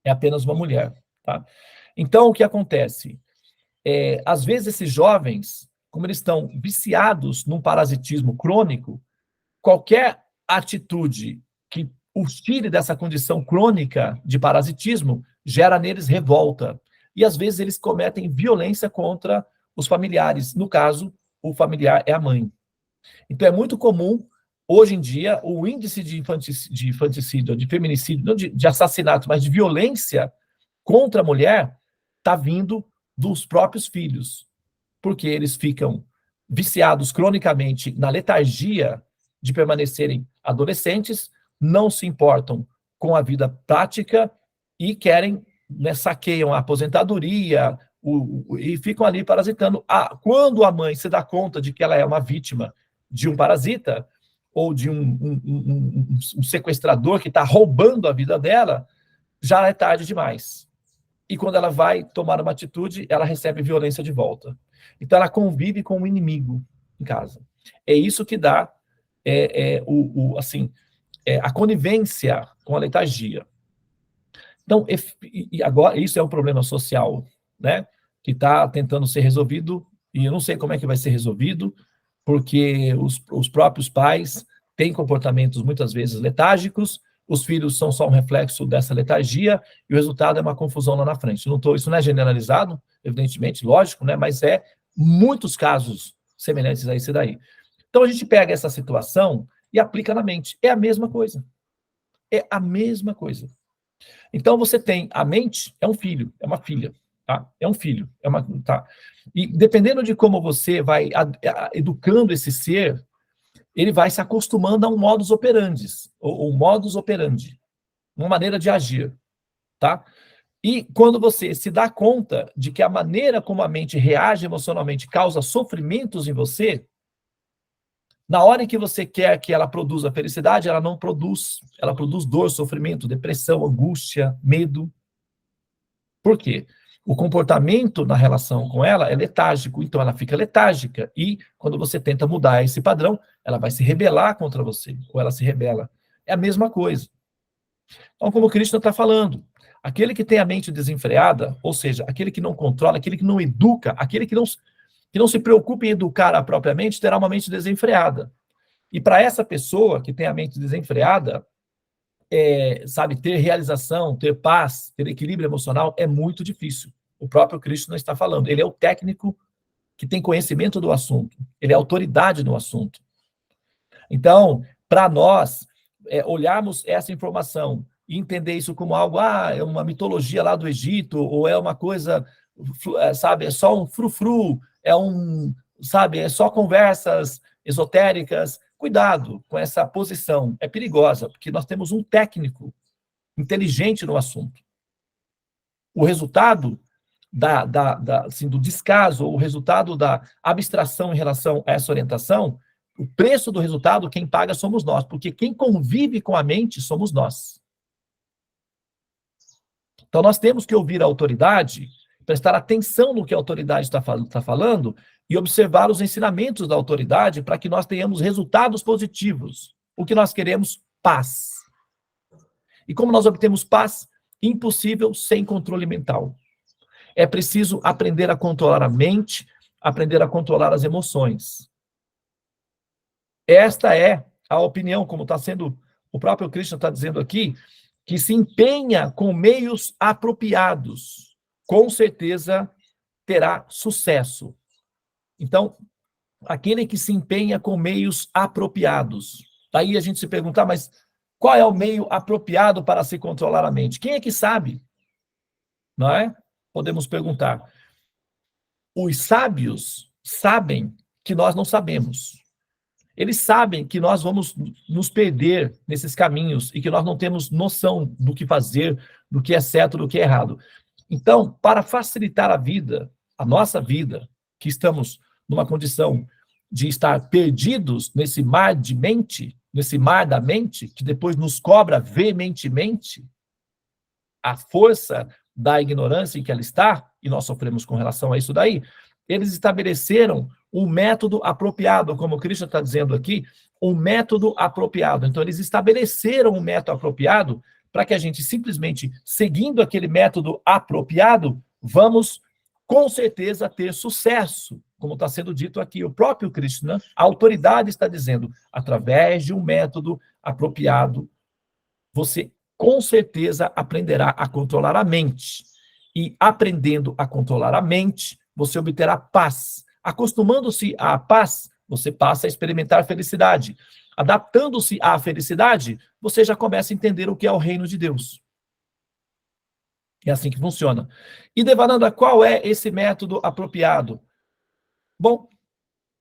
é apenas uma mulher, tá? Então, o que acontece? Às vezes, esses jovens, como eles estão viciados num parasitismo crônico, qualquer atitude que os tire dessa condição crônica de parasitismo gera neles revolta. E, às vezes, eles cometem violência contra os familiares. No caso, o familiar é a mãe. Então, é muito comum, hoje em dia, o índice de infanticídio, de feminicídio, não de assassinato, mas de violência contra a mulher, está vindo dos próprios filhos, porque eles ficam viciados cronicamente na letargia de permanecerem adolescentes, não se importam com a vida prática e querem, né, saqueiam a aposentadoria e ficam ali parasitando. Quando a mãe se dá conta de que ela é uma vítima de um parasita ou de um sequestrador que está roubando a vida dela, já é tarde demais. E quando ela vai tomar uma atitude, ela recebe violência de volta. Então, ela convive com o inimigo em casa. É isso que dá a conivência com a letargia. Então, agora, isso é um problema social, né, que está tentando ser resolvido, e eu não sei como é que vai ser resolvido, porque os próprios pais têm comportamentos, muitas vezes, letárgicos, os filhos são só um reflexo dessa letargia, e o resultado é uma confusão lá na frente. Isso não é generalizado, evidentemente, lógico, né, mas muitos casos semelhantes a esse daí. Então, a gente pega essa situação e aplica na mente. É a mesma coisa. É a mesma coisa. Então, você tem a mente, é um filho, é uma filha, tá? É um filho, tá? E dependendo de como você vai educando esse ser, ele vai se acostumando a um modus operandi, ou modus operandi, uma maneira de agir, tá? E quando você se dá conta de que a maneira como a mente reage emocionalmente causa sofrimentos em você, na hora em que você quer que ela produza felicidade, ela não produz. Ela produz dor, sofrimento, depressão, angústia, medo. Por quê? O comportamento na relação com ela é letárgico, então ela fica letárgica. E quando você tenta mudar esse padrão, ela vai se rebelar contra você, ou ela se rebela. É a mesma coisa. Então, como o Krishna está falando, aquele que tem a mente desenfreada, ou seja, aquele que não controla, aquele que não educa, aquele que não se preocupa em educar a própria mente, terá uma mente desenfreada. E para essa pessoa que tem a mente desenfreada, sabe, ter realização, ter paz, ter equilíbrio emocional é muito difícil. O próprio Krishna está falando. Ele é o técnico que tem conhecimento do assunto. Ele é autoridade no assunto. Então, para nós, olharmos essa informação e entender isso como algo, é uma mitologia lá do Egito, ou é uma coisa, sabe, é só um frufru, sabe, é só conversas esotéricas. Cuidado com essa posição, é perigosa, porque nós temos um técnico inteligente no assunto. O resultado do descaso, ou o resultado da abstração em relação a essa orientação, o preço do resultado, quem paga somos nós, porque quem convive com a mente somos nós. Então, nós temos que ouvir a autoridade, prestar atenção no que a autoridade está falando e observar os ensinamentos da autoridade para que nós tenhamos resultados positivos. O que nós queremos? Paz. E como nós obtemos paz? Impossível sem controle mental. É preciso aprender a controlar a mente, aprender a controlar as emoções. Esta é a opinião, como está sendo, o próprio Krishna está dizendo aqui, que se empenha com meios apropriados, com certeza terá sucesso. Então, aquele que se empenha com meios apropriados. Daí a gente se perguntar, mas qual é o meio apropriado para se controlar a mente? Quem é que sabe? Não é? Podemos perguntar. Os sábios sabem que nós não sabemos. Eles sabem que nós vamos nos perder nesses caminhos e que nós não temos noção do que fazer, do que é certo, do que é errado. Então, para facilitar a vida, a nossa vida, que estamos numa condição de estar perdidos nesse mar de mente, nesse mar da mente, que depois nos cobra veementemente a força da ignorância em que ela está, e nós sofremos com relação a isso daí, eles estabeleceram um método apropriado, como o Krishna está dizendo aqui, um método apropriado. Então, eles estabeleceram um método apropriado para que a gente simplesmente, seguindo aquele método apropriado, vamos com certeza ter sucesso. Como está sendo dito aqui, o próprio Krishna, a autoridade está dizendo, através de um método apropriado, você com certeza aprenderá a controlar a mente. E aprendendo a controlar a mente, você obterá paz. Acostumando-se à paz, você passa a experimentar felicidade. Adaptando-se à felicidade, você já começa a entender o que é o reino de Deus. É assim que funciona. E, Devananda, qual é esse método apropriado? Bom,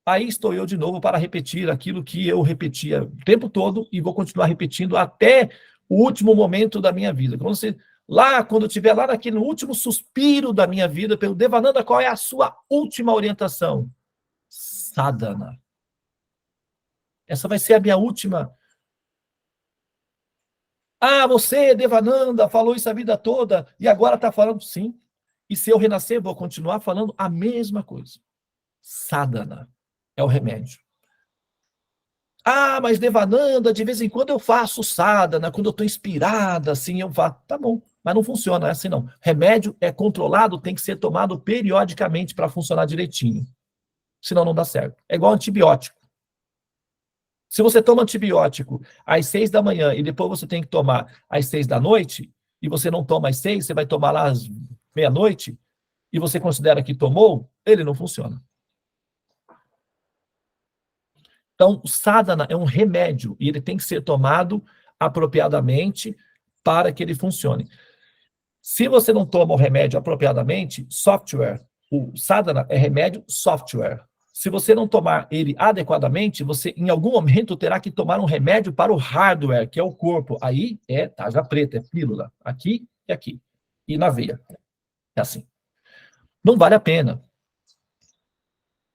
aí estou eu de novo para repetir aquilo que eu repetia o tempo todo e vou continuar repetindo até o último momento da minha vida. Quando eu estiver lá naquele último suspiro da minha vida, pelo Devananda, qual é a sua última orientação? Sadhana. Essa vai ser a minha última. Ah, você, Devananda, falou isso a vida toda e agora está falando sim. E se eu renascer, vou continuar falando a mesma coisa. Sadhana é o remédio. Ah, mas Devananda, de vez em quando eu faço sadhana, quando eu estou inspirada, assim, eu faço. Tá bom, mas não funciona, é assim não. Remédio é controlado, tem que ser tomado periodicamente para funcionar direitinho. Senão não dá certo. É igual antibiótico. Se você toma antibiótico às 6 da manhã e depois você tem que tomar às 6 da noite, e você não toma às 6, você vai tomar lá às meia-noite, e você considera que tomou, ele não funciona. Então, o sadhana é um remédio e ele tem que ser tomado apropriadamente para que ele funcione. Se você não toma o remédio apropriadamente, software, o sadhana é remédio software. Se você não tomar ele adequadamente, você em algum momento terá que tomar um remédio para o hardware, que é o corpo. Aí é tarja preta, é pílula, aqui e aqui, e na veia. É assim. Não vale a pena.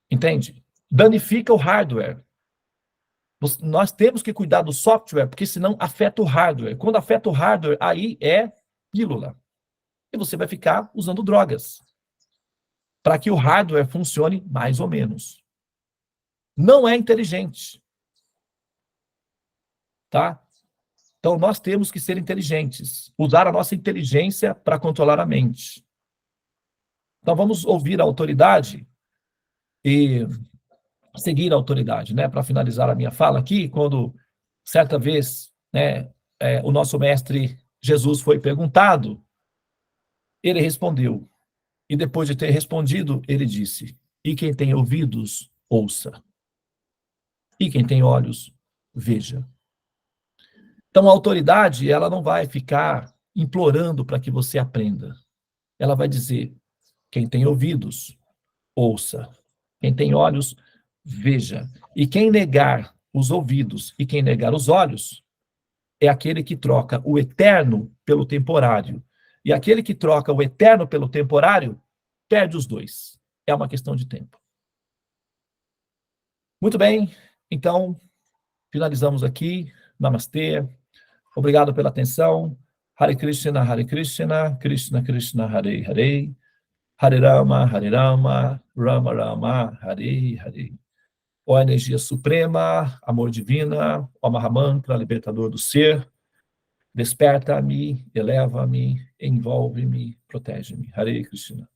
Entende? Danifica o hardware. Nós temos que cuidar do software, porque senão afeta o hardware. Quando afeta o hardware, aí é pílula. E você vai ficar usando drogas para que o hardware funcione mais ou menos. Não é inteligente. Tá? Então, nós temos que ser inteligentes. Usar a nossa inteligência para controlar a mente. Então, vamos ouvir a autoridade e seguir a autoridade, né? Para finalizar a minha fala aqui, quando certa vez, né, o nosso mestre Jesus foi perguntado, ele respondeu. E depois de ter respondido, ele disse: e quem tem ouvidos, ouça. E quem tem olhos, veja. Então, a autoridade, ela não vai ficar implorando para que você aprenda. Ela vai dizer: quem tem ouvidos, ouça. Quem tem olhos, veja. E quem negar os ouvidos e quem negar os olhos, é aquele que troca o eterno pelo temporário. E aquele que troca o eterno pelo temporário, perde os dois. É uma questão de tempo. Muito bem, então, finalizamos aqui. Namastê. Obrigado pela atenção. Hare Krishna, Krishna Krishna, Hare Hare. Hare Rama, Rama Rama, Hare Hare. Ó energia suprema, amor divina, ó Mahamantra, libertador do ser, desperta-me, eleva-me, envolve-me, protege-me. Hare Krishna.